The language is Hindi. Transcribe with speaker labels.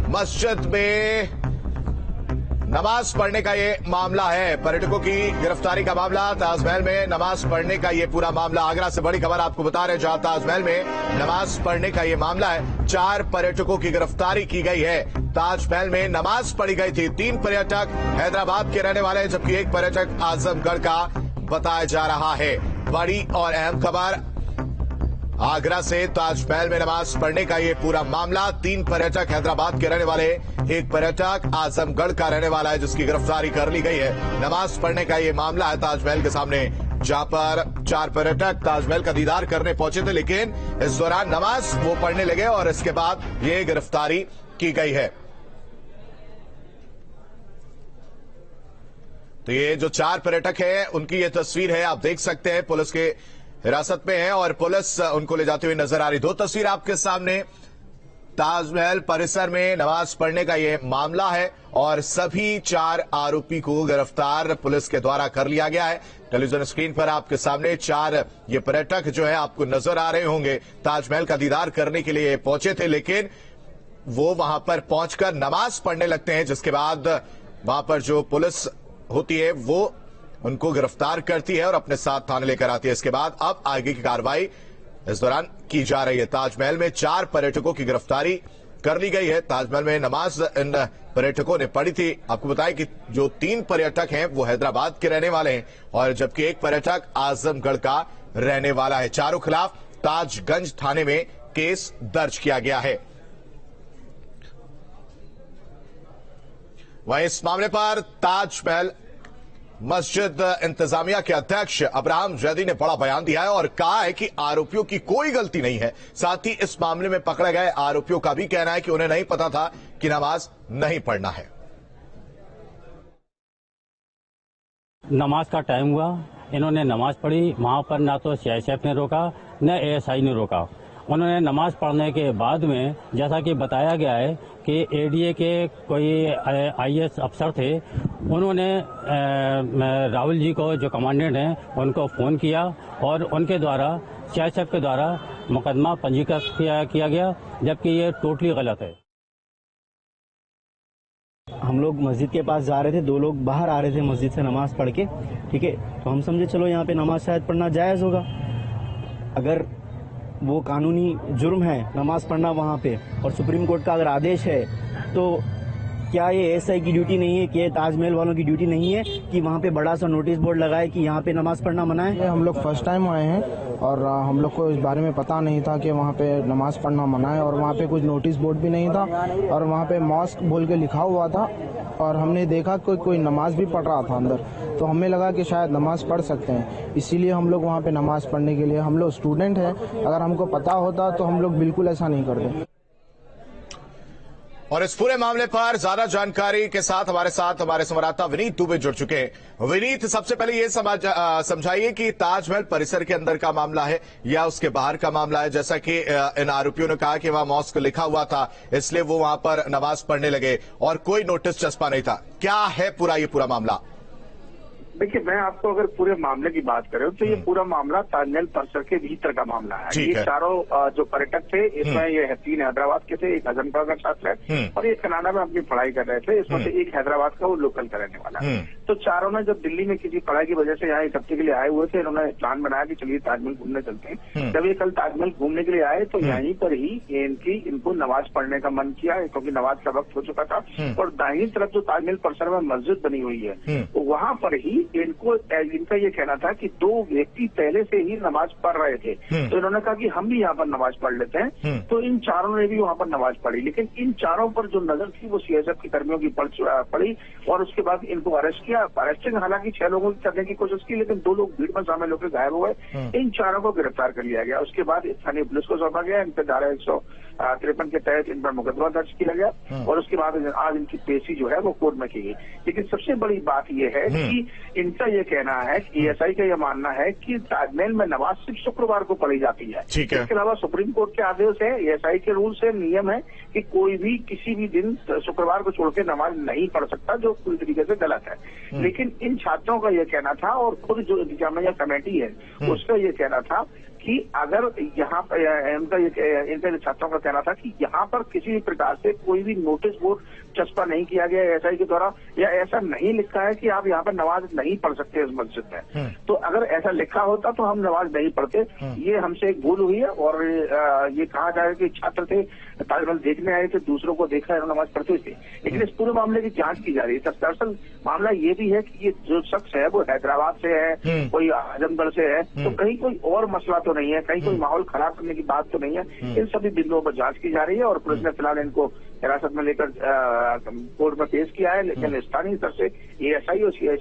Speaker 1: मस्जिद में नमाज पढ़ने का ये मामला है। पर्यटकों की गिरफ्तारी का मामला, ताजमहल में नमाज पढ़ने का ये पूरा मामला। आगरा से बड़ी खबर आपको बता रहे, जहां ताजमहल में नमाज पढ़ने का ये मामला है। 4 पर्यटकों की गिरफ्तारी की गई है। ताजमहल में नमाज पढ़ी गई थी। 3 पर्यटक हैदराबाद के रहने वाले हैं, जबकि 1 पर्यटक आजमगढ़ का बताया जा रहा है। बड़ी और अहम खबर आगरा से, ताजमहल में नमाज पढ़ने का ये पूरा मामला। 3 पर्यटक हैदराबाद के रहने वाले, 1 पर्यटक आजमगढ़ का रहने वाला है, जिसकी गिरफ्तारी कर ली गई है। नमाज पढ़ने का ये मामला है ताजमहल के सामने, जहां पर 4 पर्यटक ताजमहल का दीदार करने पहुंचे थे, लेकिन इस दौरान नमाज वो पढ़ने लगे और इसके बाद ये गिरफ्तारी की गई है। तो ये जो 4 पर्यटक हैं, उनकी ये तस्वीर है, आप देख सकते हैं। पुलिस के हिरासत में है और पुलिस उनको ले जाते हुए नजर आ रही। 2 तस्वीर आपके सामने। ताजमहल परिसर में नमाज पढ़ने का यह मामला है और सभी 4 आरोपी को गिरफ्तार पुलिस के द्वारा कर लिया गया है। टेलीविजन स्क्रीन पर आपके सामने 4 ये पर्यटक जो है आपको नजर आ रहे होंगे। ताजमहल का दीदार करने के लिए पहुंचे थे, लेकिन वो वहां पर पहुंचकर नमाज पढ़ने लगते हैं, जिसके बाद वहां पर जो पुलिस होती है वो उनको गिरफ्तार करती है और अपने साथ थाने लेकर आती है। इसके बाद अब आगे की कार्रवाई इस दौरान की जा रही है। ताजमहल में 4 पर्यटकों की गिरफ्तारी कर ली गई है। ताजमहल में नमाज इन पर्यटकों ने पढ़ी थी। आपको बताएं कि जो 3 पर्यटक हैं वो हैदराबाद के रहने वाले हैं और जबकि 1 पर्यटक आजमगढ़ का रहने वाला है। चारों खिलाफ ताजगंज थाने में केस दर्ज किया गया है। वहीं इस मामले पर ताजमहल मस्जिद इंतजामिया के अध्यक्ष अब्राहम जैदी ने बड़ा बयान दिया है और कहा है कि आरोपियों की कोई गलती नहीं है। साथ ही इस मामले में पकड़े गए आरोपियों का भी कहना है कि उन्हें नहीं पता था कि नमाज नहीं पढ़ना है।
Speaker 2: नमाज का टाइम हुआ, इन्होंने नमाज पढ़ी। वहां पर ना तो सीआईएसएफ ने रोका न एएसआई ने रोका। उन्होंने नमाज पढ़ने के बाद में, जैसा कि बताया गया है कि एडीए के कोई आईएएस अफसर थे, उन्होंने राहुल जी को, जो कमांडेंट हैं, उनको फोन किया और उनके द्वारा सीआईएसएफ के द्वारा मुकदमा पंजीकृत किया गया, जबकि ये टोटली गलत है।
Speaker 3: हम लोग मस्जिद के पास जा रहे थे, 2 लोग बाहर आ रहे थे मस्जिद से नमाज पढ़ के, ठीक है। तो हम समझे चलो यहाँ पे नमाज शायद पढ़ना जायज होगा। अगर वो कानूनी जुर्म है नमाज पढ़ना वहाँ पे और सुप्रीम कोर्ट का अगर आदेश है, तो क्या ये एएसआई की ड्यूटी नहीं है, कि ताजमहल वालों की ड्यूटी नहीं है कि वहाँ पे बड़ा सा नोटिस बोर्ड लगाए कि यहाँ पे नमाज पढ़ना मना है?
Speaker 4: हम लोग फर्स्ट टाइम आए हैं और हम लोग को इस बारे में पता नहीं था कि वहाँ पे नमाज पढ़ना मना है और वहाँ पे कुछ नोटिस बोर्ड भी नहीं था और वहाँ पे मॉस्क बोल के लिखा हुआ था और हमने देखा कोई नमाज भी पढ़ रहा था अंदर, तो हमें लगा कि शायद नमाज पढ़ सकते हैं, इसीलिए हम लोग वहाँ पे नमाज पढ़ने के लिए, हम लोग स्टूडेंट हैं, अगर हमको पता होता तो हम लोग बिल्कुल ऐसा नहीं करते।
Speaker 1: और इस पूरे मामले पर ज्यादा जानकारी के साथ हमारे संवाददाता विनीत दुबे जुड़ चुके हैं। विनीत, सबसे पहले ये समझाइए कि ताजमहल परिसर के अंदर का मामला है या उसके बाहर का मामला है? जैसा कि इन आरोपियों ने कहा कि वहां मॉस्क लिखा हुआ था, इसलिए वो वहां पर नमाज पढ़ने लगे और कोई नोटिस चस्पा नहीं था। क्या है ये पूरा मामला?
Speaker 5: देखिए, मैं आपको अगर पूरे मामले की बात करें तो ये पूरा मामला ताजमहल परिसर के भीतर का मामला है। ये चारों जो पर्यटक थे, इसमें ये 3 हैदराबाद के थे, 1 आजमगढ़ का छात्र है और 1 कनाडा में अपनी पढ़ाई कर रहे थे। इसमें से 1 हैदराबाद का, वो लोकल का रहने वाला है। तो चारों ने जब दिल्ली में किसी पढ़ाई की वजह से यहाँ 1 हफ्ते के लिए आए हुए थे, इन्होंने प्लान बनाया कि चलिए ताजमहल घूमने चलते हैं। जब ये कल ताजमहल घूमने के लिए आए तो यहीं पर ही इनको नमाज पढ़ने का मन किया, क्योंकि नमाज का वक्त हो चुका था। और दाहिनी तरफ जो ताजमहल परिसर में मस्जिद बनी हुई है, तो वहां पर ही इनका ये कहना था कि 2 व्यक्ति पहले से ही नमाज पढ़ रहे थे, तो इन्होंने कहा कि हम भी यहाँ पर नमाज पढ़ लेते हैं। तो इन चारों ने भी वहाँ पर नमाज पढ़ी, लेकिन इन चारों पर जो नजर थी वो सीआईएसएफ के कर्मियों की पड़ी और उसके बाद इनको अरेस्ट किया। अरेस्टिंग हालांकि 6 लोगों की करने की कोशिश की, लेकिन 2 लोग भीड़ में शामिल होकर गायब हो गए। इन चारों को गिरफ्तार कर लिया गया। उसके बाद स्थानीय पुलिस को सौंपा गया। इन पर धारा 153 के तहत इन पर मुकदमा दर्ज किया गया और उसके बाद आज इनकी पेशी जो है वो कोर्ट में की गई। लेकिन सबसे बड़ी बात यह है कि इनका ये कहना है, एएसआई का यह मानना है कि ताजमहल में नमाज सिर्फ शुक्रवार को पढ़ी जाती है। इसके अलावा सुप्रीम कोर्ट के आदेश है, एएसआई के रूल से नियम है कि कोई भी किसी भी दिन शुक्रवार को छोड़ के नमाज नहीं पढ़ सकता, जो पूरी तरीके से गलत है। लेकिन इन छात्रों का यह कहना था और खुद जो इंतजामिया कमेटी है उसका यह कहना था कि अगर यहाँ पर इनके छात्रों का कहना था कि यहाँ पर किसी भी प्रकार से कोई भी नोटिस बोर्ड चस्पा नहीं किया गया एसआई के द्वारा, या ऐसा नहीं लिखा है कि आप यहाँ पर नमाज नहीं पढ़ सकते इस मस्जिद में। तो अगर ऐसा लिखा होता तो हम नमाज नहीं पढ़ते। ये हमसे एक भूल हुई है, और ये कहा जाए कि छात्र थे, ताजमहल देखने आए थे, दूसरों को देखा है नमाज पढ़ते हुए थे, लेकिन इस पूरे मामले की जांच की जा रही है। दरअसल मामला ये भी है कि ये जो शख्स है वो हैदराबाद से है, कोई आजमगढ़ से है, तो कहीं कोई और मसला तो नहीं है, कहीं कोई माहौल खराब करने की बात तो नहीं है। इन सभी बिंदुओं पर जांच की जा रही है और पुलिस ने फिलहाल इनको हिरासत में लेकर कोर्ट में पेश किया है, लेकिन स्थानीय स्तर से एएसआई और सीआई